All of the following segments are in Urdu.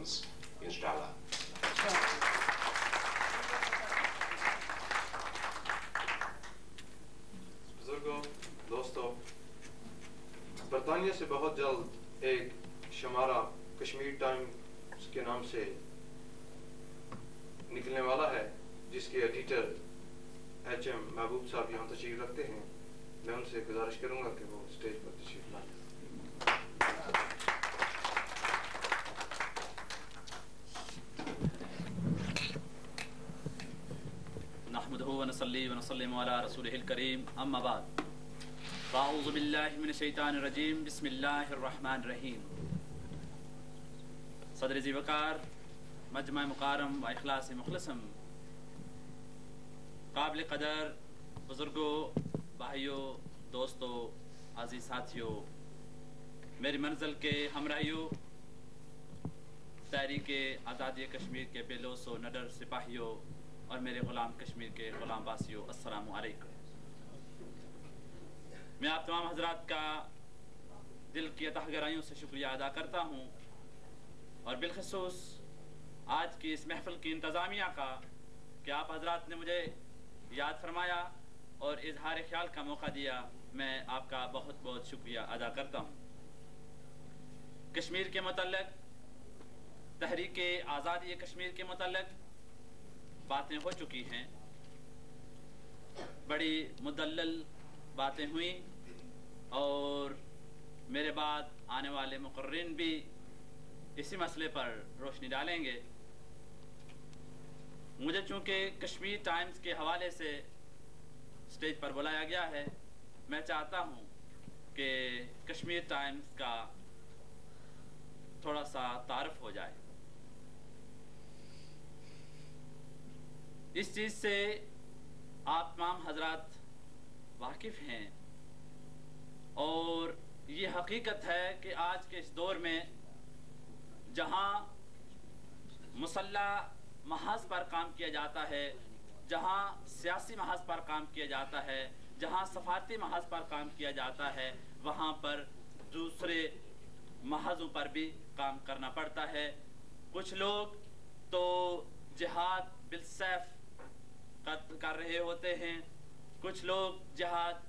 happens, inshallah. بزرگوں، دوستوں، برطانیہ سے بہت جلد ایک شمارہ کشمیر ٹائمز کے نام سے نکلنے والا ہے، جس کے ایڈیٹر HM محبوب صاحب یہاں تشریف رکھتے ہیں. میں ان سے گزارش کروں گا کہ وہ اسٹیج پر تشریف لائیں. نحمده ونصلي ونسلم على رسوله الكريم اما بعد فاعوذ بالله من الشیطان الرجیم بسم اللہ الرحمن الرحیم. صدر ذی وقار، مجمع مکارم و اخلاص مخلصم، قابل قدر بزرگوں، بھائیوں، دوستوں، عزیز ساتھیوں، میری منزل کے ہمراہیوں، تحریک آزادی کشمیر کے بے لوث و نڈر سپاہیوں اور میرے غلام کشمیر کے غلام باسیوں، السلام علیکم. میں آپ تمام حضرات کا دل کی اتہ گہرائیوں سے شکریہ ادا کرتا ہوں، اور بالخصوص آج کی اس محفل کی انتظامیہ کا کہ آپ حضرات نے مجھے یاد فرمایا اور اظہار خیال کا موقع دیا. میں آپ کا بہت بہت شکریہ ادا کرتا ہوں. کشمیر کے متعلق، تحریک آزادی کشمیر کے متعلق باتیں ہو چکی ہیں، بڑی مدلل باتیں ہوئیں، اور میرے بعد آنے والے مقررین بھی اسی مسئلے پر روشنی ڈالیں گے. مجھے چونکہ کشمیر ٹائمز کے حوالے سے اسٹیج پر بلایا گیا ہے، میں چاہتا ہوں کہ کشمیر ٹائمز کا تھوڑا سا تعارف ہو جائے. اس چیز سے آپ تمام حضرات واقف ہیں، اور یہ حقیقت ہے کہ آج کے اس دور میں جہاں مسلح محاذ پر کام کیا جاتا ہے، جہاں سیاسی محاذ پر کام کیا جاتا ہے، جہاں سفارتی محاذ پر کام کیا جاتا ہے، وہاں پر دوسرے محاذوں پر بھی کام کرنا پڑتا ہے. کچھ لوگ تو جہاد بالسیف کر رہے ہوتے ہیں، کچھ لوگ جہاد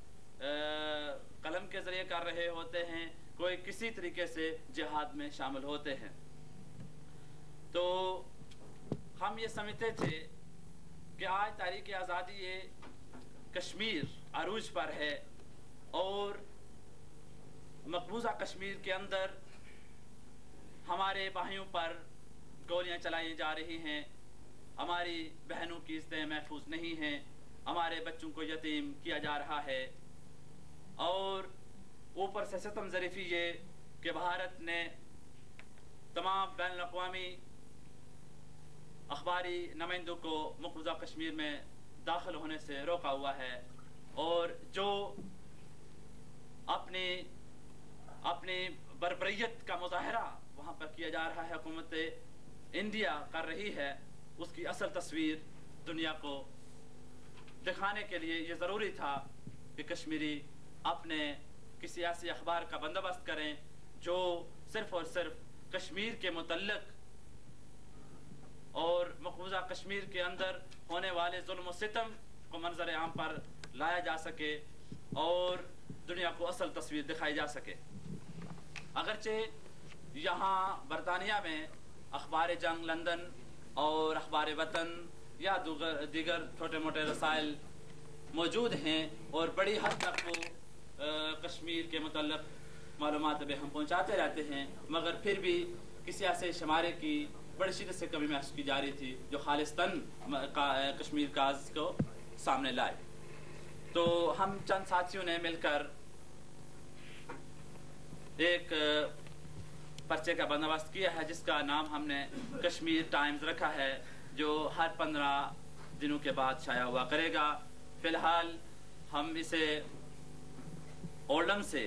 قلم کے ذریعے کر رہے ہوتے ہیں، کوئی کسی طریقے سے جہاد میں شامل ہوتے ہیں. تو ہم یہ سمجھتے تھے کہ آج تحریک آزادی کشمیر عروج پر ہے، اور مقبوضہ کشمیر کے اندر ہمارے بھائیوں پر گولیاں چلائی جا رہی ہیں، ہماری بہنوں کی عزتیں محفوظ نہیں ہیں، ہمارے بچوں کو یتیم کیا جا رہا ہے، اور اوپر سے ستم ظریفی یہ کہ بھارت نے تمام بین الاقوامی اخباری نمائندوں کو مقبوضہ کشمیر میں داخل ہونے سے روکا ہوا ہے، اور جو اپنی بربریت کا مظاہرہ وہاں پر کیا جا رہا ہے، حکومت انڈیا کر رہی ہے، اس کی اصل تصویر دنیا کو دکھانے کے لیے یہ ضروری تھا کہ کشمیری اپنے کسی ایسی اخبار کا بندوبست کریں جو صرف اور صرف کشمیر کے متعلق اور مقبوضہ کشمیر کے اندر ہونے والے ظلم و ستم کو منظر عام پر لایا جا سکے اور دنیا کو اصل تصویر دکھائی جا سکے. اگرچہ یہاں برطانیہ میں اخبار جنگ لندن اور اخبار وطن یا دیگر چھوٹے موٹے رسائل موجود ہیں، اور بڑی حد تک وہ کشمیر کے متعلق معلومات بھی ہم پہنچاتے رہتے ہیں، مگر پھر بھی کسی ایسے شمارے کی بڑی شدت سے کمی محسوس کی جا رہی تھی جو خالصتاً کشمیر کاز کو سامنے لائے. تو ہم چند ساتھیوں نے مل کر ایک پرچے کا بندوبست کیا ہے جس کا نام ہم نے کشمیر ٹائمز رکھا ہے، جو ہر 15 دنوں کے بعد شائع ہوا کرے گا. فی الحال ہم اسے اولڈم سے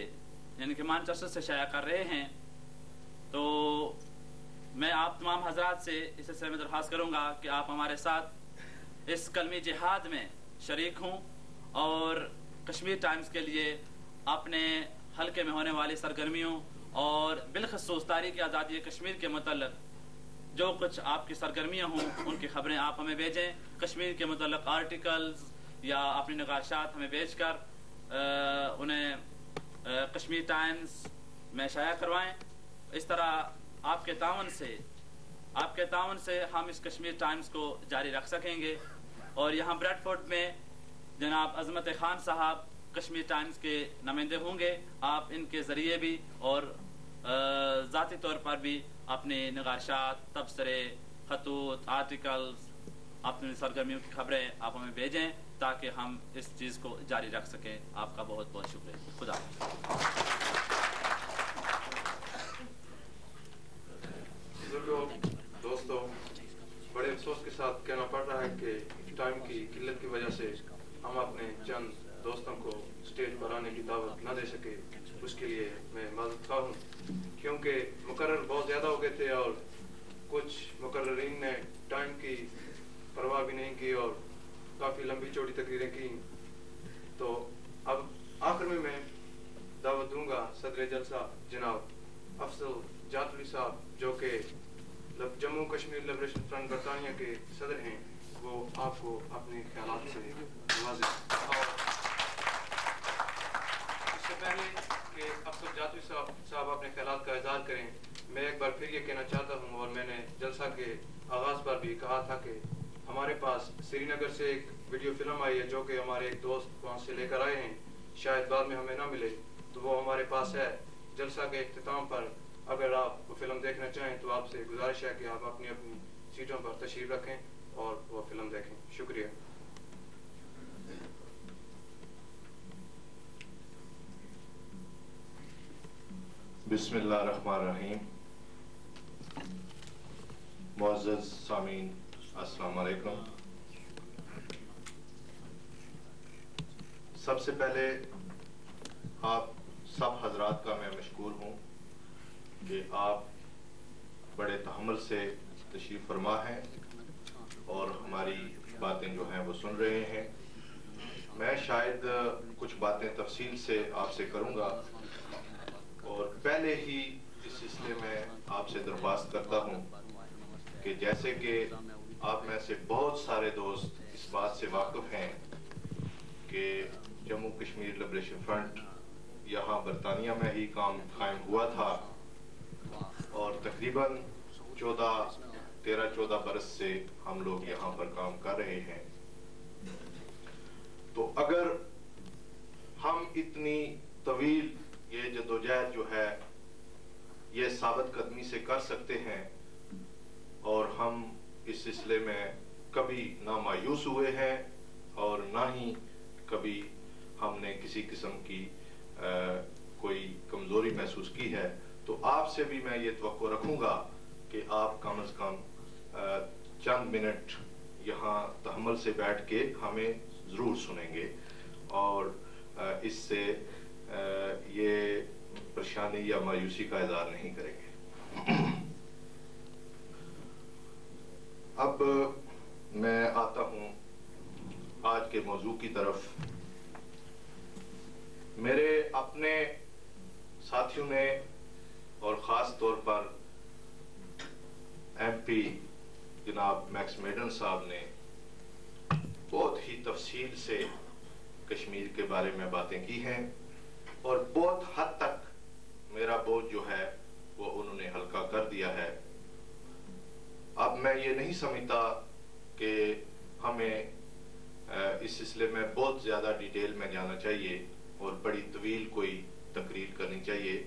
یعنی کہ مانچسٹر سے شائع کر رہے ہیں. تو میں آپ تمام حضرات سے اس سلسلے میں درخواست کروں گا کہ آپ ہمارے ساتھ اس کلمی جہاد میں شریک ہوں، اور کشمیر ٹائمز کے لیے اپنے حلقے میں ہونے والی سرگرمیوں اور بالخصوص تاریخ آزادی کشمیر کے متعلق جو کچھ آپ کی سرگرمیاں ہوں ان کی خبریں آپ ہمیں بھیجیں. کشمیر کے متعلق آرٹیکلز یا اپنی نقاشات ہمیں بھیج کر انہیں کشمیر ٹائمز میں شائع کروائیں. اس طرح آپ کے تعاون سے ہم اس کشمیر ٹائمز کو جاری رکھ سکیں گے. اور یہاں بریڈ فورٹ میں جناب عظمت خان صاحب کشمیر ٹائمز کے نمائندے ہوں گے. آپ ان کے ذریعے بھی اور ذاتی طور پر بھی اپنی نقاشات، تبصرے، خطوط، آرٹیکلز، اپنی سرگرمیوں کی خبریں آپ ہمیں بھیجیں تاکہ ہم اس چیز کو جاری رکھ سکیں. آپ کا بہت بہت شکریہ. خدا دوستوں، بڑے افسوس کے ساتھ کہنا پڑ رہا ہے کہ ٹائم کی قلت کی وجہ سے ہم اپنے چند دوستوں کو اسٹیج پر آنے کی دعوت نہ دے سکے. اس کے لیے میں معذرت خواہ ہوں، کیونکہ مقرر بہت زیادہ ہو گئے تھے اور کچھ مقررین نے ٹائم کی پرواہ بھی نہیں کی اور کافی لمبی چوڑی تقریریں کی. تو اب آخر میں دعوت دوں گا صدر جلسہ جناب افضل جعفری صاحب، جو کہ جموں کشمیر لبریشن فرنٹ برطانیہ کے صدر ہیں. وہ آپ کو اپنے خیالات سے نوازیں. اور اس سے پہلے کہ افضل جعفری صاحب اپنے خیالات کا اظہار کریں، میں ایک بار پھر یہ کہنا چاہتا ہوں، اور میں نے جلسہ کے آغاز پر بھی کہا تھا کہ ہمارے پاس سری نگر سے ایک ویڈیو فلم آئی ہے جو کہ ہمارے ایک دوست وہاں سے لے کر آئے ہیں. شاید بعد میں ہمیں نہ ملے تو وہ ہمارے پاس ہے. جلسہ کے اختتام پر اگر آپ وہ فلم دیکھنا چاہیں تو آپ سے گزارش ہے کہ آپ اپنی اپنی سیٹوں پر تشریف رکھیں اور وہ فلم دیکھیں. شکریہ. بسم اللہ الرحمن الرحیم. معزز سامعین، السلام علیکم. سب سے پہلے آپ سب حضرات کا میں مشکور ہوں کہ آپ بڑے تحمل سے تشریف فرما ہیں اور ہماری باتیں جو ہیں وہ سن رہے ہیں. میں شاید کچھ باتیں تفصیل سے آپ سے کروں گا، اور پہلے ہی اس سلسلے میں آپ سے درخواست کرتا ہوں کہ جیسے کہ آپ میں سے بہت سارے دوست اس بات سے واقف ہیں کہ جموں کشمیر لبریشن فرنٹ یہاں برطانیہ میں ہی قائم ہوا تھا اور تقریباً 13-14 برس سے ہم لوگ یہاں پر کام کر رہے ہیں. تو اگر ہم اتنی طویل یہ جدوجہد جو ہے یہ ثابت قدمی سے کر سکتے ہیں اور ہم اس سلسلے میں کبھی نہ مایوس ہوئے ہیں اور نہ ہی کبھی ہم نے کسی قسم کی کوئی کمزوری محسوس کی ہے، تو آپ سے بھی میں یہ توقع رکھوں گا کہ آپ کم از کم چند منٹ یہاں تحمل سے بیٹھ کے ہمیں ضرور سنیں گے اور اس سے یہ پریشانی یا مایوسی کا اظہار نہیں کریں گے. اب میں آتا ہوں آج کے موضوع کی طرف. میرے اپنے ساتھیوں نے اور خاص طور پر ایم پی جناب میکس میڈن صاحب نے بہت ہی تفصیل سے کشمیر کے بارے میں باتیں کی ہیں اور بہت حد تک میرا بوجھ جو ہے وہ انہوں نے ہلکا کر دیا ہے. اب میں یہ نہیں سمجھتا کہ ہمیں اس سلسلے میں بہت زیادہ ڈیٹیل میں جانا چاہیے اور بڑی طویل کوئی تقریر کرنی چاہیے.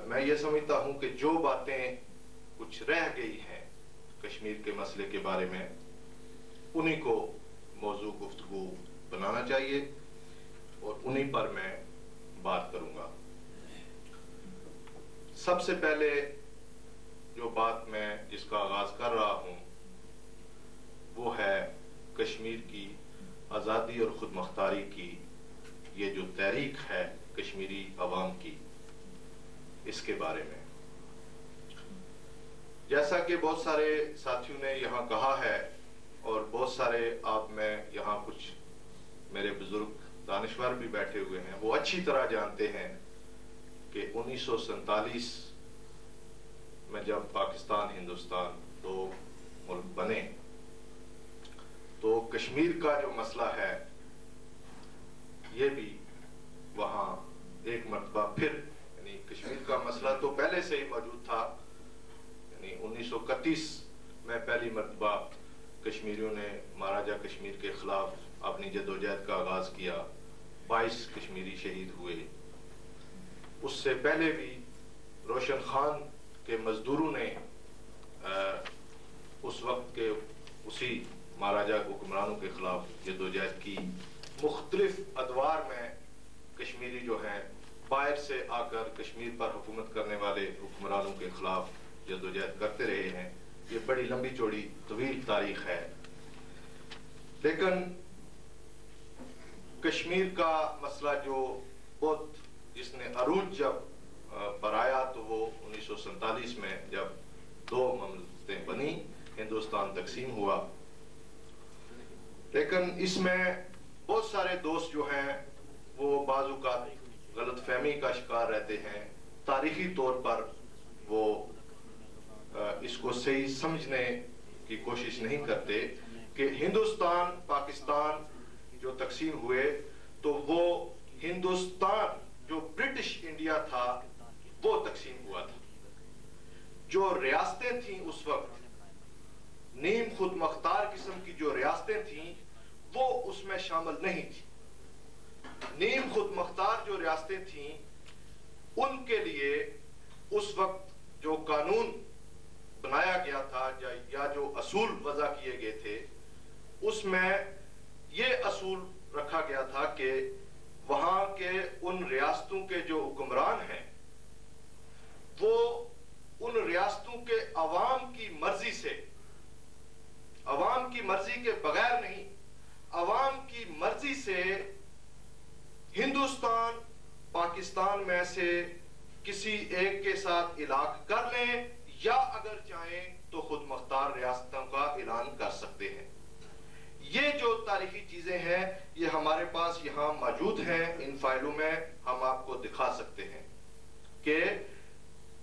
میں یہ سمجھتا ہوں کہ جو باتیں کچھ رہ گئی ہیں کشمیر کے مسئلے کے بارے میں انہی کو موضوع گفتگو بنانا چاہیے اور انہی پر میں بات کروں گا. سب سے پہلے جو بات میں جس کا آغاز کر رہا ہوں وہ ہے کشمیر کی آزادی اور خود مختاری کی یہ جو تحریک ہے کشمیری عوام کی، اس کے بارے میں. جیسا کہ بہت سارے ساتھیوں نے یہاں کہا ہے اور بہت سارے آپ میں یہاں کچھ میرے بزرگ دانشور بھی بیٹھے ہوئے ہیں، وہ اچھی طرح جانتے ہیں کہ 1947 میں جب پاکستان ہندوستان دو ملک بنے تو کشمیر کا جو مسئلہ ہے یہ بھی وہاں ایک مرتبہ پھر، یعنی کشمیر کا مسئلہ تو پہلے سے ہی موجود تھا، یعنی 1931 میں پہلی مرتبہ کشمیریوں نے مہاراجہ کشمیر کے خلاف اپنی جدوجہد کا آغاز کیا، 22 کشمیری شہید ہوئے۔ اس سے پہلے بھی روشن خان کے مزدوروں نے اس وقت کے اسی مہاراجہ حکمرانوں کے خلاف جدوجہد کی۔ مختلف ادوار میں کشمیری جو ہیں باہر سے آ کر کشمیر پر حکومت کرنے والے حکمرانوں کے خلاف جدوجہد کرتے رہے ہیں۔ یہ بڑی لمبی چوڑی طویل تاریخ ہے، لیکن کشمیر کا مسئلہ جو بہت جس نے عروج جب پر آیا تو وہ 1947 میں جب دو مملکتیں بنی، ہندوستان تقسیم ہوا۔ لیکن اس میں بہت سارے دوست جو ہیں وہ بعض اوقات غلط فہمی کا شکار رہتے ہیں، تاریخی طور پر وہ اس کو صحیح سمجھنے کی کوشش نہیں کرتے کہ ہندوستان پاکستان جو تقسیم ہوئے تو وہ ہندوستان جو برٹش انڈیا تھا وہ تقسیم ہوا تھا۔ جو ریاستیں تھیں اس وقت نیم خود مختار قسم کی جو ریاستیں تھیں وہ اس میں شامل نہیں تھیں۔ نیم خود مختار جو ریاستیں تھیں ان کے لیے اس وقت جو قانون بنایا گیا تھا یا جو اصول وضع کیے گئے تھے اس میں یہ اصول رکھا گیا تھا کہ وہاں کے ان ریاستوں کے جو حکمران ہیں وہ ان ریاستوں کے عوام کی مرضی سے، عوام کی مرضی کے بغیر نہیں، عوام کی مرضی سے ہندوستان پاکستان میں سے کسی ایک کے ساتھ علاقہ کر لیں یا اگر چاہیں تو خود مختار ریاستوں کا اعلان کر سکتے ہیں۔ یہ جو تاریخی چیزیں ہیں یہ ہمارے پاس یہاں موجود ہیں، ان فائلوں میں ہم آپ کو دکھا سکتے ہیں کہ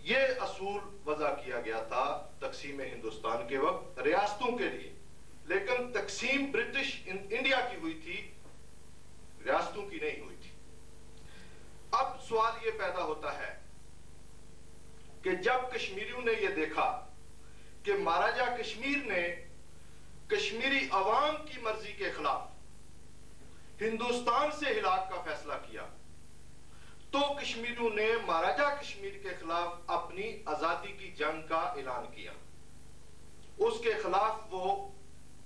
یہ اصول وضع کیا گیا تھا تقسیم ہندوستان کے وقت ریاستوں کے لیے، لیکن تقسیم برٹش انڈیا کی ہوئی تھی، ریاستوں کی نہیں ہوئی تھی۔ اب سوال یہ پیدا ہوتا ہے کہ جب کشمیریوں نے یہ دیکھا کہ مہاراجہ کشمیر نے کشمیری عوام کی مرضی کے خلاف ہندوستان سے ہلاک کا فیصلہ کیا تو کشمیریوں نے مہاراجہ کشمیر کے خلاف اپنی آزادی کی جنگ کا اعلان کیا۔ اس کے خلاف وہ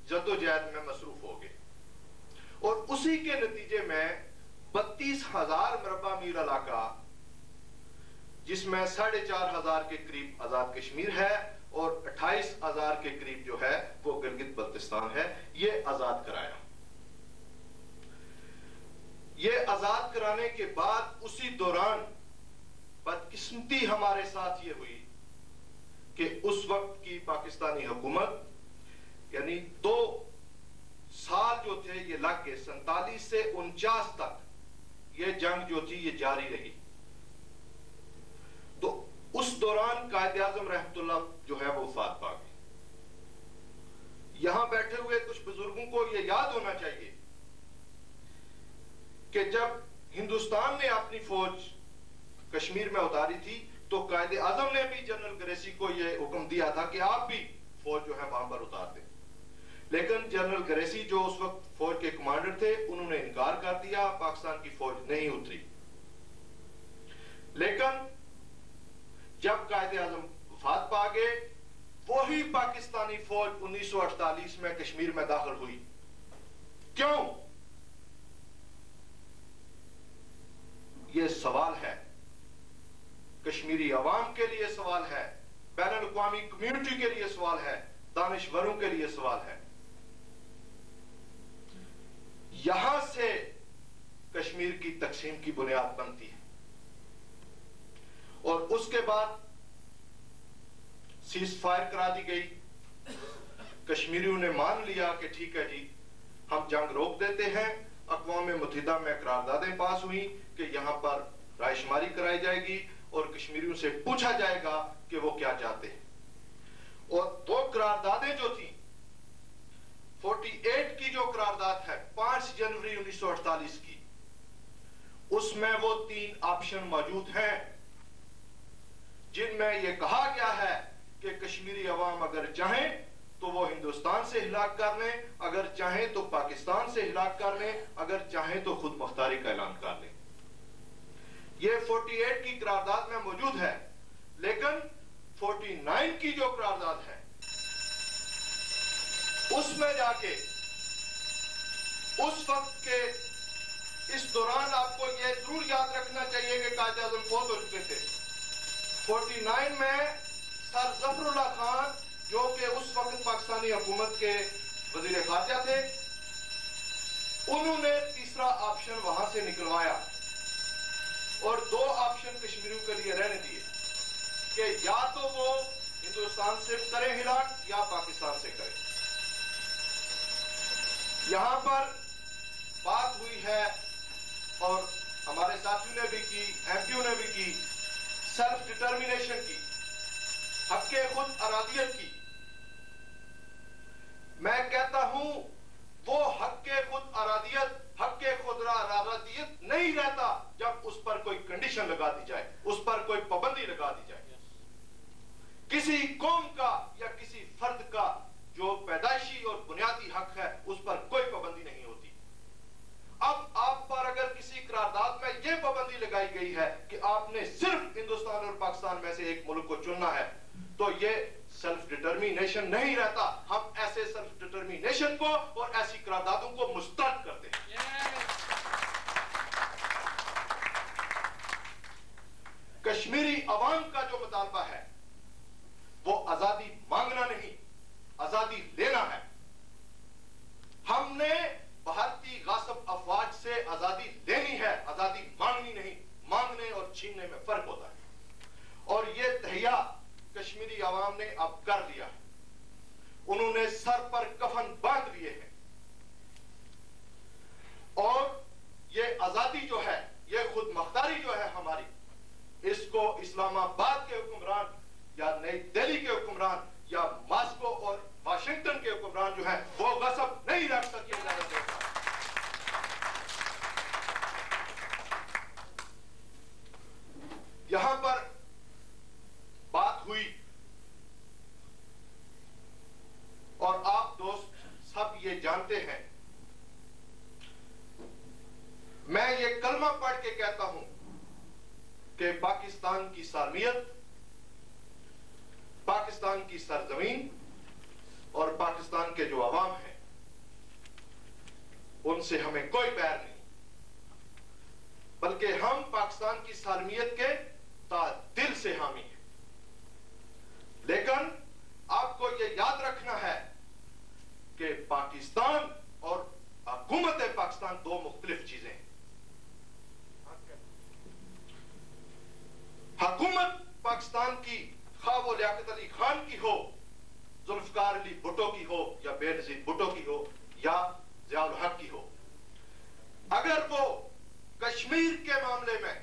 جدوجہد میں مصروف ہو گئے اور اسی کے نتیجے میں 32,000 مربع میل علاقہ جس میں 4,500 کے قریب آزاد کشمیر ہے اور 28,000 کے قریب جو ہے وہ گلگت بلتستان ہے، یہ آزاد کرایا۔ یہ آزاد کرانے کے بعد اسی دوران بدقسمتی ہمارے ساتھ یہ ہوئی کہ اس وقت کی پاکستانی حکومت یعنی 2 سال جو تھے یہ لگ گئے، 47 سے 49 تک یہ جنگ جو تھی یہ جاری رہی۔ تو اس دوران قائد اعظم رحمت اللہ جو ہے وہ وفات پا گئے۔ یہاں بیٹھے ہوئے کچھ بزرگوں کو یہ یاد ہونا چاہیے کہ جب ہندوستان نے اپنی فوج کشمیر میں اتاری تھی تو قائد اعظم نے بھی جنرل گریسی کو یہ حکم دیا تھا کہ آپ بھی فوج جو ہے وہاں پر اتار دیں، لیکن جنرل گریسی جو اس وقت فوج کے کمانڈر تھے انہوں نے انکار کر دیا، پاکستان کی فوج نہیں اتری۔ لیکن جب قائد اعظم وفات پا گئے وہی پاکستانی فوج 1948 میں کشمیر میں داخل ہوئی۔ کیوں؟ یہ سوال ہے، کشمیری عوام کے لیے سوال ہے، بین الاقوامی کمیونٹی کے لیے سوال ہے، دانشوروں کے لیے سوال ہے۔ یہاں سے کشمیر کی تقسیم کی بنیاد بنتی ہے اور اس کے بعد سیز فائر کرا دی گئی۔ کشمیریوں نے مان لیا کہ ٹھیک ہے جی ہم جنگ روک دیتے ہیں، اقوام متحدہ میں قراردادیں پاس ہوئی کہ یہاں پر رائے شماری کرائی جائے گی اور کشمیریوں سے پوچھا جائے گا کہ وہ کیا چاہتے ہیں. اور 2 قراردادیں جو تھیں، 48 کی جو قرارداد ہے 5 جنوری 1948 کی، اس میں وہ 3 آپشن موجود ہیں جن میں یہ کہا گیا ہے کہ کشمیری عوام اگر چاہیں تو وہ ہندوستان سے ہلاک کر لیں، اگر چاہیں تو پاکستان سے ہلاک کر لیں، اگر چاہیں تو خود مختاری کا اعلان کر لیں. یہ 48 کی قرارداد میں موجود ہے. لیکن 49 کی جو قرارداد ہے اس میں جا کے اس وقت کے اس دوران آپ کو یہ ضرور یاد رکھنا چاہیے کہ قائد اعظم فوت ہو چکے تھے. 49 میں سر ظفر اللہ خان جو کہ اس وقت پاکستانی حکومت کے وزیر خارجہ تھے، انہوں نے تیسرا آپشن وہاں سے نکلوایا اور 2 آپشن کشمیریوں کے لیے رہنے دیے کہ یا تو وہ ہندوستان سے کریں ہلاک یا پاکستان سے کریں. یہاں پر بات ہوئی ہے اور ہمارے ساتھیوں نے بھی کی، ایم پیوں نے بھی کی، سیلف ڈٹرمینیشن کی، حق خود ارادیت کی. میں کہتا ہوں وہ حق خود ارادیت، حق خود ارادیت نہیں رہتا جب اس پر کوئی کنڈیشن لگا دی جائے، اس پر کوئی پابندی لگا دی جائے. کسی قوم کا یا کسی فرد کا جو پیدائشی اور بنیادی حق ہے اس پر کوئی پابندی نہیں ہوتی. اب آپ پر اگر کسی قرارداد میں یہ پابندی لگائی گئی ہے کہ آپ نے صرف ہندوستان اور پاکستان میں سے ایک ملک کو چننا ہے تو یہ سیلف ڈٹرمینیشن نہیں رہتا. ہم ایسے سیلف ڈٹرمینیشن کو اور ایسی قراردادوں کو مسترد کرتے ہیں. کشمیری عوام کا جو مطالبہ ہے وہ آزادی مانگنا نہیں، آزادی لینا ہے. ہم نے بھارتی غاصب افواج سے آزادی لینی ہے، آزادی مانگنی نہیں. مانگنے اور چھیننے میں فرق ہوتا ہے. اور یہ تہیہ کشمیری عوام نے اب کر لیا ہے. انہوں نے سر پر کفن باندھ لیے ہیں اور یہ آزادی جو ہے، یہ خود مختاری جو ہے ہماری، اس کو اسلام آباد کے حکمران یا نئی دہلی کے حکمران یا ماسکو اور واشنگٹن کے حکمران جو ہیں وہ غصب نہیں رکھ سکے. یہاں پر بات ہوئی اور آپ دوست سب یہ جانتے ہیں، میں یہ کلمہ پڑھ کے کہتا ہوں کہ پاکستان کی سالمیت، پاکستان کی سرزمین اور پاکستان کے جو عوام ہیں ان سے ہمیں کوئی بیر نہیں، بلکہ ہم پاکستان کی سالمیت کے تا دل سے حامی ہیں. لیکن آپ کو یہ یاد رکھنا ہے کہ پاکستان اور حکومت پاکستان 2 مختلف چیزیں ہیں. حکومت پاکستان کی خواہ وہ لیاقت علی خان کی ہو، ذوالفقار علی بھٹو کی ہو یا بے نظیر بھٹو کی ہو یا ضیاء الحق کی ہو، اگر وہ کشمیر کے معاملے میں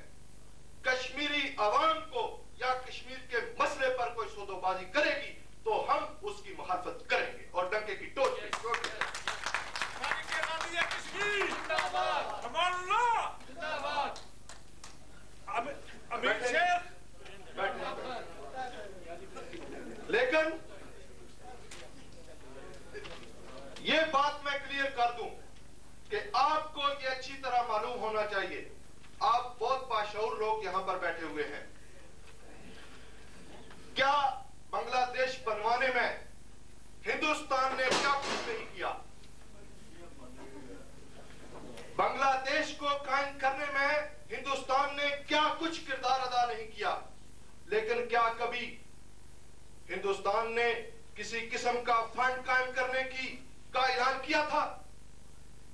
کشمیری عوام کو یا کشمیر کے مسئلے پر کوئی سود و بازی کرے گی تو ہم اس کی مخالفت کریں گے اور ڈنکے کی ٹوٹ پہ. لیکن یہ بات میں کلیئر کر دوں کہ آپ کو یہ اچھی طرح معلوم ہونا چاہیے، آپ بہت باشعور لوگ یہاں پر بیٹھے ہوئے ہیں، کیا بنگلہ دیش بنوانے میں ہندوستان نے کیا کچھ نہیں کیا؟ بنگلہ دیش کو قائم کرنے میں ہندوستان نے کیا کچھ کردار ادا نہیں کیا؟ لیکن کیا کبھی ہندوستان نے کسی قسم کا فنڈ قائم کرنے کا اعلان کیا تھا؟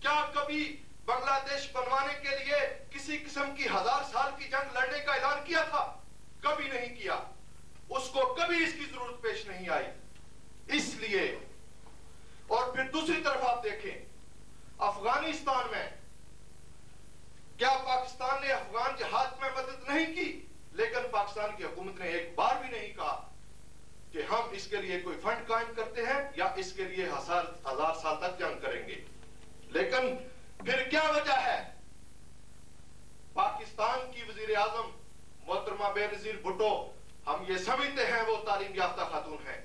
کیا کبھی بنگلہ دیش بنوانے کے لیے کسی قسم کی 1000 سال کی جنگ لڑنے کا اعلان کیا تھا؟ کبھی نہیں کیا. اس کو کبھی اس کی ضرورت پیش نہیں آئی. اس لیے اور پھر دوسری طرف آپ دیکھیں افغانستان میں کیا پاکستان نے افغان جہاد میں مدد نہیں کی؟ لیکن پاکستان کی حکومت نے ایک بار بھی نہیں کہا کہ ہم اس کے لیے کوئی فنڈ قائم کرتے ہیں یا اس کے لیے ہزار سال تک جنگ کریں گے. لیکن پھر کیا وجہ ہے؟ پاکستان کی وزیر اعظم محترمہ بینظیر بھٹو، ہم یہ سمجھتے ہیں وہ تعلیم یافتہ خاتون ہیں،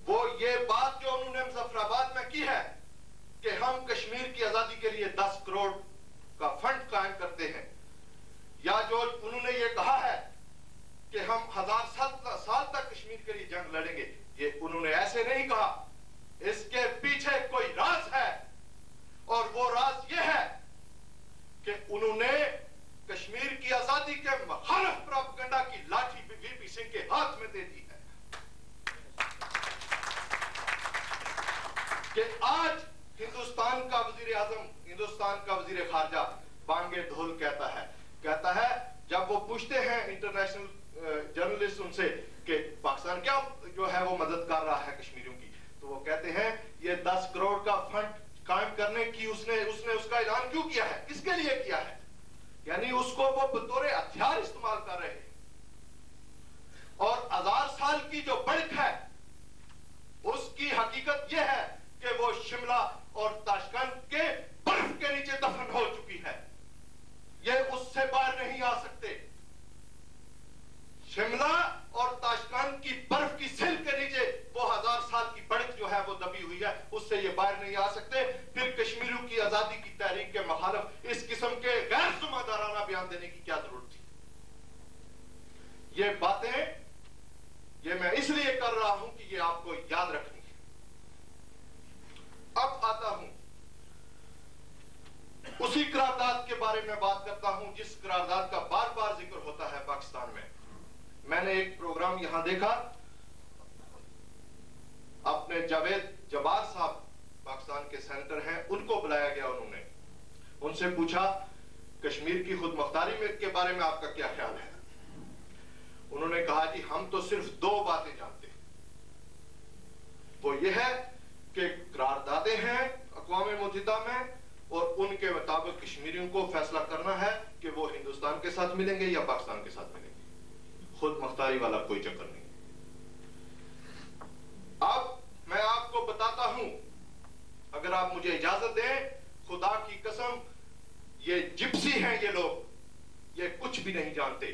وہ یہ بات جو انہوں نے مظفر آباد میں کی ہے کہ ہم کشمیر کی آزادی کے لیے 10 کروڑ کا فنڈ قائم کرتے ہیں، یا جو انہوں نے یہ کہا ہے کہ ہم 1000 سال تک کشمیر کے لیے جنگ لڑیں گے، یہ انہوں نے ایسے نہیں کہا. اس کے پیچھے کوئی راز ہے، اور وہ راز یہ ہے کہ انہوں نے کشمیر کی آزادی کے مخالف پروپیگنڈا کی لاٹھی وی پی سنگھ کے ہاتھ میں دے دی ہے کہ آج ہندوستان کا وزیر اعظم، ہندوستان کا وزیر خارجہ بانگے ڈھول کہتا ہے جب وہ پوچھتے ہیں انٹرنیشنل جرنلسٹ ان سے کہ پاکستان کیا جو ہے وہ مدد کر رہا ہے کشمیریوں کی، تو وہ کہتے ہیں یہ 10 کروڑ کا فنڈ قائم کرنے کی اس نے اس کا اعلان کیوں کیا ہے، کس کے لیے کیا ہے؟ یعنی اس کو وہ بطور ہتھیار استعمال کر رہے ہیں. اور 1000 سال کی جو بڑک ہے اس کی حقیقت یہ ہے کہ وہ شملہ اور تاشکند کے برف کے نیچے دفن ہو چکی ہے، یہ اس سے باہر نہیں آ سکتے. شملہ اور تاشکند کی برف کی سل کے نیچے وہ 1000 سال کی بڑک جو ہے وہ دبی ہوئی ہے، اس سے یہ باہر نہیں آ سکتے. پھر کشمیریوں کی آزادی کی تحریک کے مخالف اس قسم کے غیر ذمہ دارانہ بیان دینے کی کیا ضرورت تھی؟ یہ باتیں یہ میں اس لیے کر رہا ہوں کہ یہ آپ کو یاد رکھنی ہے. اب آتا ہوں اسی قرارداد کے بارے میں بات کرتا ہوں جس قرارداد کا بار بار ذکر ہوتا ہے پاکستان میں. میں نے ایک پروگرام یہاں دیکھا، اپنے جاوید جبار صاحب پاکستان کے سینیٹر ہیں، ان کو بلایا گیا. انہوں نے ان سے پوچھا کشمیر کی خود مختاری کے بارے میں آپ کا کیا خیال ہے؟ انہوں نے کہا جی ہم تو صرف 2 باتیں جانتے ہیں، وہ یہ ہے کہ قراردادیں ہیں اقوام متحدہ میں اور ان کے مطابق کشمیریوں کو فیصلہ کرنا ہے کہ وہ ہندوستان کے ساتھ ملیں گے یا پاکستان کے ساتھ ملیں گے. خود مختاری والا کوئی چکر نہیں. اب میں آپ کو بتاتا ہوں، اگر آپ مجھے اجازت دیں، خدا کی قسم یہ جپسی ہیں، یہ لوگ یہ کچھ بھی نہیں جانتے،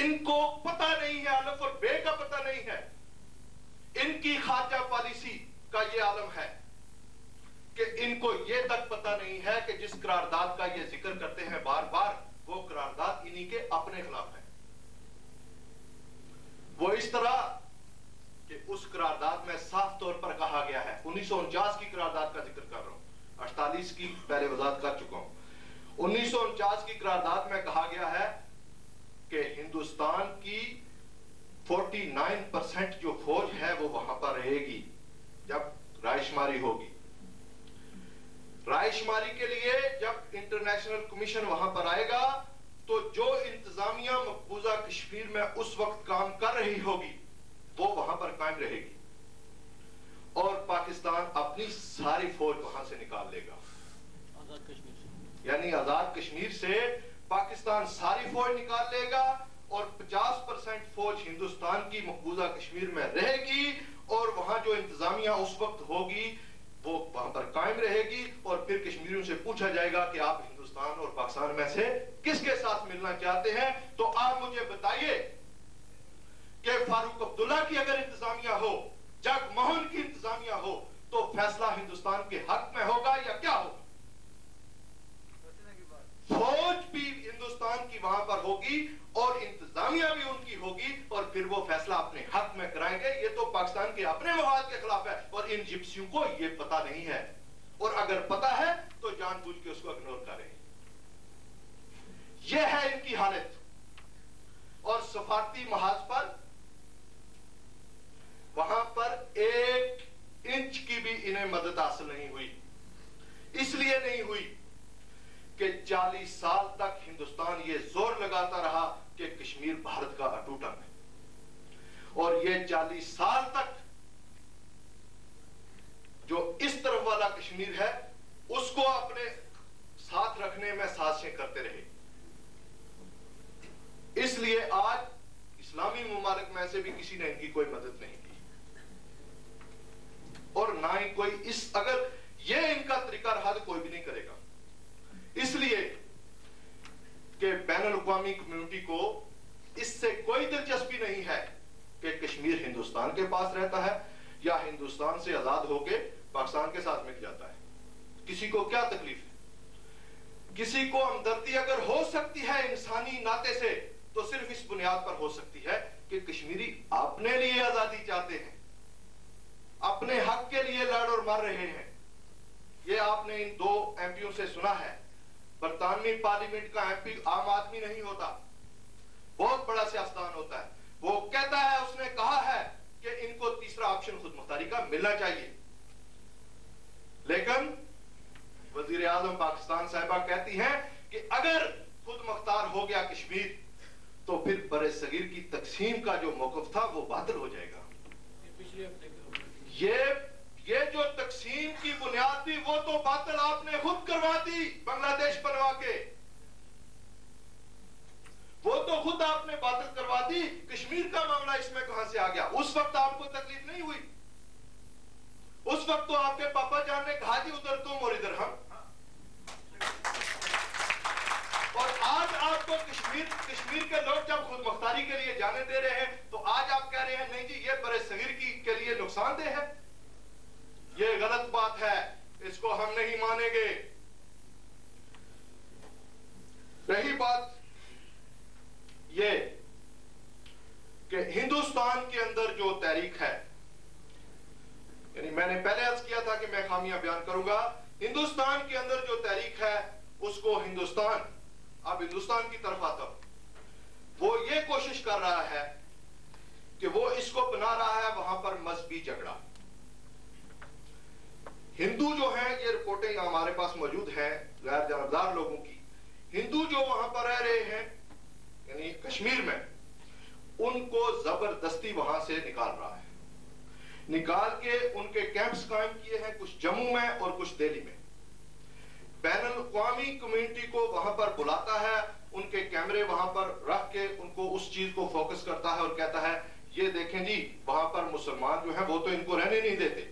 ان کو پتہ نہیں ہے، الف اور بے کا پتہ نہیں ہے. ان کی خارجہ پالیسی کا یہ عالم ہے کہ ان کو یہ تک پتہ نہیں ہے کہ جس قرارداد کا یہ ذکر کرتے ہیں بار بار، وہ قرارداد انہی کے اپنے خلاف ہے. وہ اس طرح کہ اس قرارداد میں صاف طور پر کہا گیا ہے، 1949 کی قرارداد کا ذکر کر رہا ہوں، 48 کی پہلے وضاحت کر چکا ہوں. 1949 کی قرارداد میں کہا گیا ہے کہ ہندوستان کی 49% جو فوج ہے وہ وہاں پر رہے گی جب رائے شماری ہوگی. رائے شماری کے لیے جب انٹرنیشنل کمیشن وہاں پر آئے گا تو جو انتظامیہ مقبوضہ کشمیر میں اس وقت کام کر رہی ہوگی وہ وہاں پر قائم رہے گی، اور پاکستان اپنی ساری فوج وہاں سے نکال لے گا. یعنی آزاد کشمیر سے پاکستان ساری فوج نکال لے گا اور 50% فوج ہندوستان کی مقبوضہ کشمیر میں رہے گی، اور وہاں جو انتظامیہ اس وقت ہوگی وہ وہاں پر قائم رہے گی. اور پھر کشمیریوں سے پوچھا جائے گا کہ آپ ہندوستان اور پاکستان میں سے کس کے ساتھ ملنا چاہتے ہیں، تو آپ مجھے بتائیے کہ فاروق عبداللہ کی اگر انتظامیہ ہو، جگ موہن کی انتظامیہ ہو، تو فیصلہ ہندوستان کے حق میں ہوگا یا کیا ہوگا؟ فوج بھی ہندوستان کی وہاں پر ہوگی اور انتظامیہ بھی ان کی ہوگی، اور پھر وہ فیصلہ اپنے حق میں کرائیں گے. یہ تو پاکستان کے اپنے مفاد کے خلاف ہے، اور ان جپسیوں کو یہ پتہ نہیں ہے، اور اگر پتہ ہے تو جان بوجھ کے اس کو اگنور کریں. یہ ہے ان کی حالت. اور سفارتی محاذ پر وہاں پر 1 انچ کی بھی انہیں مدد حاصل نہیں ہوئی. اس لیے نہیں ہوئی کہ 40 سال تک ہندوستان یہ زور لگاتا رہا کہ کشمیر بھارت کا اٹوٹ انگ ہے، اور یہ 40 سال تک جو اس طرف والا کشمیر ہے اس کو اپنے ساتھ رکھنے میں سازشیں کرتے رہے. اس لیے سے بھی کسی نے ان کی کوئی مدد نہیں کی، اور نہ ہی کوئی اگر یہ ان کا طریقہ رہا تو کوئی بھی نہیں کرے گا، اس لیے کہ بین الاقوامی کمیونٹی کو اس سے کوئی دلچسپی نہیں ہے کہ کشمیر ہندوستان کے پاس رہتا ہے یا ہندوستان سے آزاد ہو کے پاکستان کے ساتھ مل جاتا ہے۔ کسی کو کیا تکلیف ہے؟ کسی کو ہمدردی اگر ہو سکتی ہے انسانی ناطے سے تو صرف اس بنیاد پر ہو سکتی ہے کہ کشمیری اپنے لیے آزادی چاہتے ہیں، اپنے حق کے لیے لڑ اور مر رہے ہیں۔ یہ آپ نے ان 2 ایم پیوں سے سنا ہے، برطانوی پارلیمنٹ کا ایم پی عام آدمی نہیں ہوتا، بہت بڑا سیاستدان ہوتا ہے۔ وہ کہتا ہے، اس نے کہا ہے کہ ان کو تیسرا آپشن خود مختاری کا ملنا چاہیے، لیکن وزیر اعظم پاکستان صاحبہ کہتی ہیں کہ اگر خود مختار ہو گیا کشمیر تو پھر برصغیر کی تقسیم کا جو موقف تھا وہ باطل ہو جائے گا۔ یہ جو تقسیم کی بنیاد تھی وہ تو باطل آپ نے خود کروا دی بنگلہ دیش بنوا کے، وہ تو خود آپ نے باطل کروا دی۔ کشمیر کا معاملہ اس میں کہاں سے آ گیا؟ اس وقت آپ کو تکلیف نہیں ہوئی، اس وقت تو آپ کے پاپا جان نے کہا جی ادھر تم اور ادھر ہم، اور آج آپ کو کشمیر کے لوگ جب خود مختاری کے لیے جانے دے رہے ہیں تو آج آپ کہہ رہے ہیں نہیں جی یہ برصغیر کے لیے نقصان دہ ہے، یہ غلط بات ہے، اس کو ہم نہیں مانیں گے۔ رہی بات یہ کہ ہندوستان کے اندر جو تحریک ہے، یعنی میں نے پہلے عرض کیا تھا کہ میں خامیاں بیان کروں گا، ہندوستان کے اندر جو تحریک ہے اس کو اب ہندوستان کی طرف آتا ہوں، وہ یہ کوشش کر رہا ہے کہ وہ اس کو بنا رہا ہے وہاں پر مذہبی جھگڑا۔ ہندو جو ہیں، یہ رپورٹیں ہمارے پاس موجود ہیں غیر جانبدار لوگوں کی، ہندو جو وہاں پر رہ رہے ہیں یعنی کشمیر میں، ان کو زبردستی وہاں سے نکال رہا ہے، نکال کے ان کے کیمپس قائم کیے ہیں، کچھ جموں میں اور کچھ دہلی میں۔ بین الاقوامی کمیونٹی کو وہاں پر بلاتا ہے، ان کے کیمرے وہاں پر رکھ کے ان کو اس چیز کو فوکس کرتا ہے اور کہتا ہے یہ دیکھیں جی وہاں پر مسلمان جو ہیں وہ تو ان کو رہنے نہیں دیتے،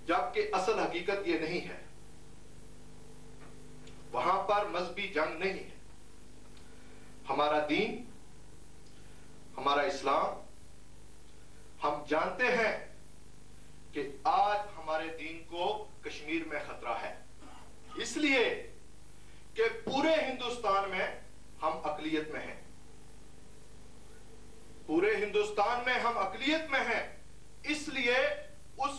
جبکہ اصل حقیقت یہ نہیں ہے، وہاں پر مذہبی جنگ نہیں ہے۔ ہمارا دین، ہمارا اسلام، ہم جانتے ہیں کہ آج ہمارے دین کو کشمیر میں خطرہ ہے، اس لیے کہ پورے ہندوستان میں ہم اقلیت میں ہیں، پورے ہندوستان میں ہم اقلیت میں ہیں، اس لیے اس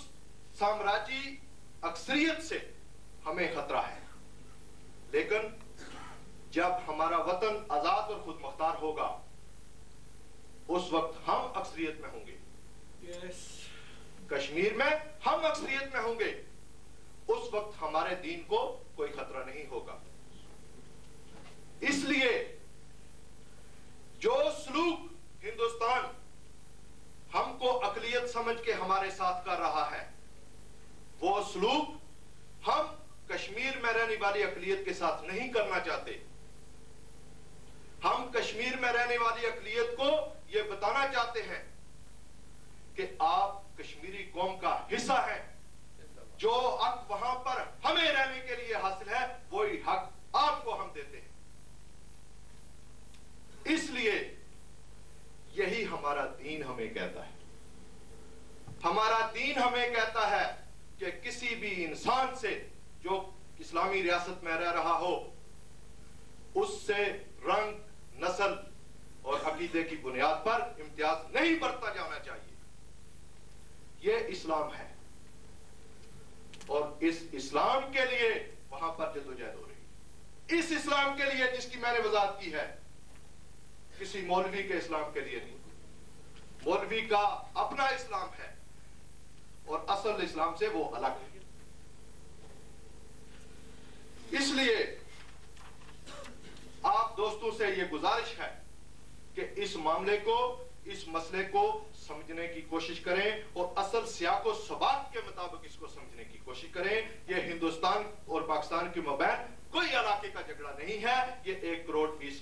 سامراجی اکثریت سے ہمیں خطرہ ہے۔ لیکن جب ہمارا وطن آزاد اور خود مختار ہوگا اس وقت ہم اکثریت میں ہوں گے، کشمیر میں ہم اکثریت میں ہوں گے، اس وقت ہمارے دین کو کوئی خطرہ نہیں ہوگا۔ اس لیے جو سلوک ہندوستان ہم کو اقلیت سمجھ کے ہمارے ساتھ کر رہا ہے، وہ سلوک ہم کشمیر میں رہنے والی اقلیت کے ساتھ نہیں کرنا چاہتے۔ ہم کشمیر میں رہنے والی اقلیت کو یہ بتانا چاہتے ہیں کہ آپ کشمیری قوم کا حصہ ہیں، جو حق وہاں پر ہمیں رہنے کے لیے حاصل ہے وہی حق آپ کو ہم دیتے ہیں۔ اس لیے یہی ہمارا دین ہمیں کہتا ہے، ہمارا دین ہمیں کہتا ہے کہ کسی بھی انسان سے جو اسلامی ریاست میں رہ رہا ہو اس سے رنگ، نسل اور عقیدے کی بنیاد پر امتیاز نہیں برتا جانا چاہیے۔ یہ اسلام ہے اور اس اسلام کے لیے وہاں پر جدوجہد ہو رہی ہے، اس اسلام کے لیے جس کی میں نے وضاحت کی ہے، کسی مولوی کے اسلام کے لیے نہیں۔ مولوی کا اپنا اسلام ہے اور اصل اسلام سے وہ الگ ہے۔ اس لیے آپ دوستوں سے یہ گزارش ہے کہ اس معاملے کو، اس مسئلے کو سمجھنے کی کوشش کریں اور اصل سیاق و سباق کے مطابق اس کو سمجھنے کی کوشش کریں۔ یہ ہندوستان اور پاکستان کے مابین کوئی علاقے کا جھگڑا نہیں ہے، یہ 1 کروڑ 20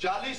40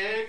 1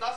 10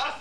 10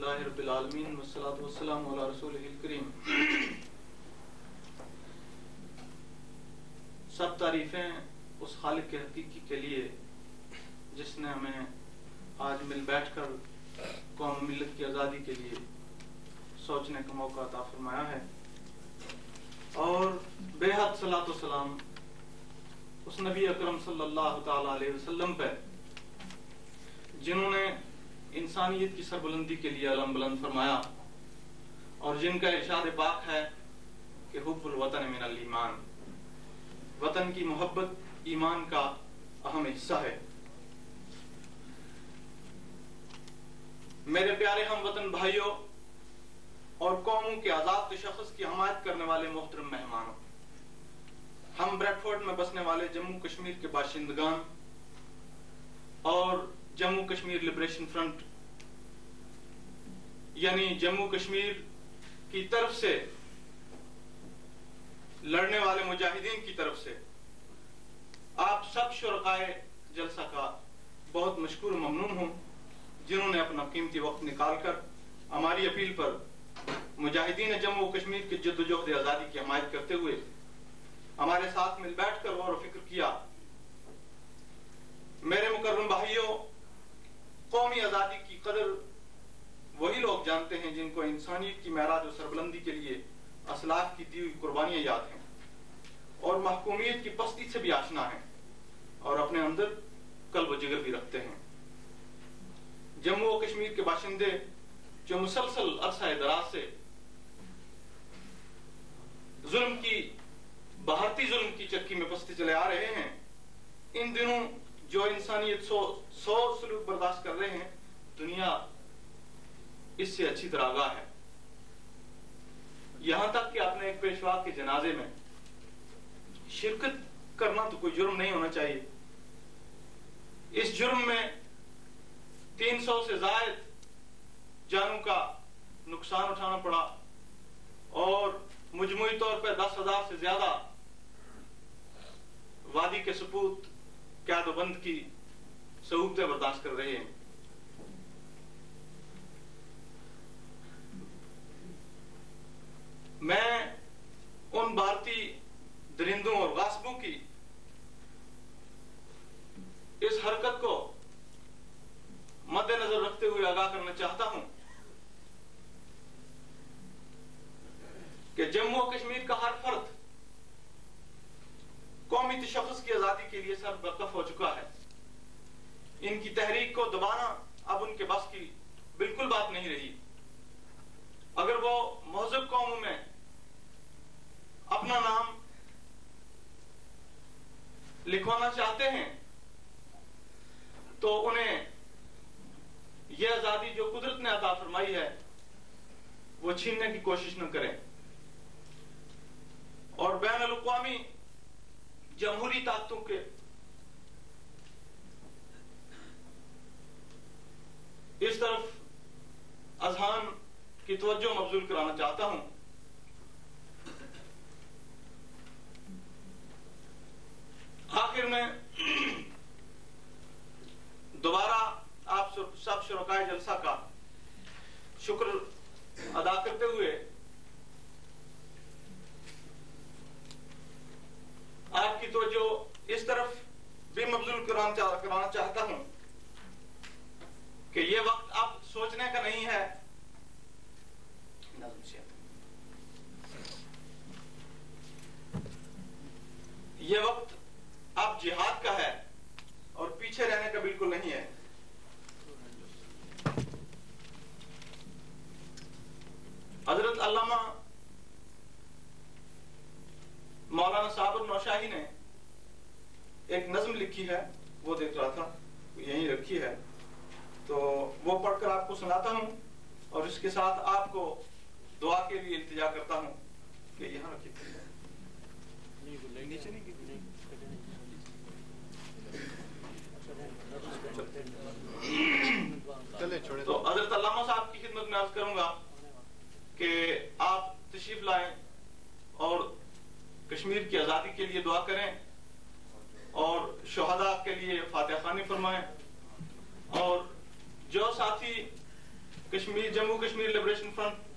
الحمدللہ رب العالمین والصلاة والسلام علی رسولہ الکریم. سب تعریفیں اس خالق کے حقیقی کے لیے جس نے ہمیں آج مل بیٹھ کر قوم ملت کی آزادی کے لیے سوچنے کا موقع عطا فرمایا ہے. اور بے حد صلاۃ و سلام اس نبی اکرم صلی اللہ تعالی علیہ وسلم پہ جنہوں نے انسانیت کی سربلندی کے لیے علم بلند فرمایا اور جن کا ارشاد پاک ہے کہ حب الوطن من الایمان، وطن کی محبت ایمان کا اہم حصہ ہے. میرے پیارے ہم وطن بھائیوں اور قوموں کے آزاد شخص کی حمایت کرنے والے محترم مہمانوں، ہم بریڈ فورڈ میں بسنے والے جموں کشمیر کے باشندگان اور جموں کشمیر لبریشن فرنٹ یعنی جموں کشمیر کی طرف سے لڑنے والے مجاہدین کی طرف سے آپ سب شرکائے جلسہ کا بہت مشکور و ممنون ہوں جنہوں نے اپنا قیمتی وقت نکال کر ہماری اپیل پر مجاہدین جموں و کشمیر کی جد و جہد آزادی کی حمایت کرتے ہوئے ہمارے ساتھ مل بیٹھ کر غور و فکر کیا. میرے مکرم بھائیوں، قومی آزادی کی قدر وہی لوگ جانتے ہیں جن کو انسانیت کی معراج و سربلندی کے لیے اسلاف کی دی ہوئی قربانیاں یاد ہیں اور محکومیت کی پستی سے بھی آشنا ہیں اور اپنے اندر قلب و جگر بھی رکھتے ہیں. جموں و کشمیر کے باشندے جو مسلسل عرصہ دراز سے بھارتی ظلم کی چکی میں پستے چلے آ رہے ہیں، ان دنوں جو انسانیت سو سلوک برداشت کر رہے ہیں، دنیا اس سے اچھی طرح آگاہ ہے. یہاں تک کہ اپنے ایک پیشوا کے جنازے میں شرکت کرنا تو کوئی جرم نہیں ہونا چاہیے. اس جرم میں 300 سے زائد جانوں کا نقصان اٹھانا پڑا اور مجموعی طور پر 10,000 سے زیادہ وادی کے سپوت قید و بند کی صعوبتیں برداشت کر رہے ہیں. میں ان بھارتی درندوں اور غاصبوں کی اس حرکت کو مد نظر رکھتے ہوئے آگاہ کرنا چاہتا ہوں کہ جموں و کشمیر کا ہر فرد قومی تشخص کی آزادی کے لیے سر برکف ہو چکا ہے. ان کی تحریک کو دبانا اب ان کے بس کی بالکل بات نہیں رہی. اگر وہ مہذب قوموں میں اپنا نام لکھوانا چاہتے ہیں تو انہیں یہ آزادی جو قدرت نے عطا فرمائی ہے وہ چھیننے کی کوشش نہ کریں اور بین الاقوامی جمہوری طاقتوں کے اس طرف اذہان کی توجہ مبذول کرانا چاہتا ہوں. آخر میں دوبارہ آپ سب شرکائے جلسہ کا شکر ادا کرتے ہوئے آپ کی توجہ اس طرف بھی مبذول کرانا چاہتا ہوں کہ یہ وقت اب سوچنے کا نہیں ہے، یہ وقت اب جہاد کا ہے اور پیچھے رہنے کا بالکل نہیں ہے. حضرت علامہ مولانا صابر نوشاہی نے ایک نظم لکھی ہے، وہ دیکھ رہا تھا یہیں رکھی ہے تو وہ پڑھ کر آپ کو سناتا ہوں اور اس کے ساتھ آپ کو دعا کے لیے التجا کرتا ہوں کہ یہاں رکھی. تو حضرت علامہ صاحب کی خدمت میں عرض کروں گا کہ آپ تشریف لائیں اور کشمیر کی آزادی کے لیے دعا کریں اور شہداء کے لیے فاتحہ خوانی فرمائیں اور جو ساتھی کشمیر جموں کشمیر لبریشن فرنٹ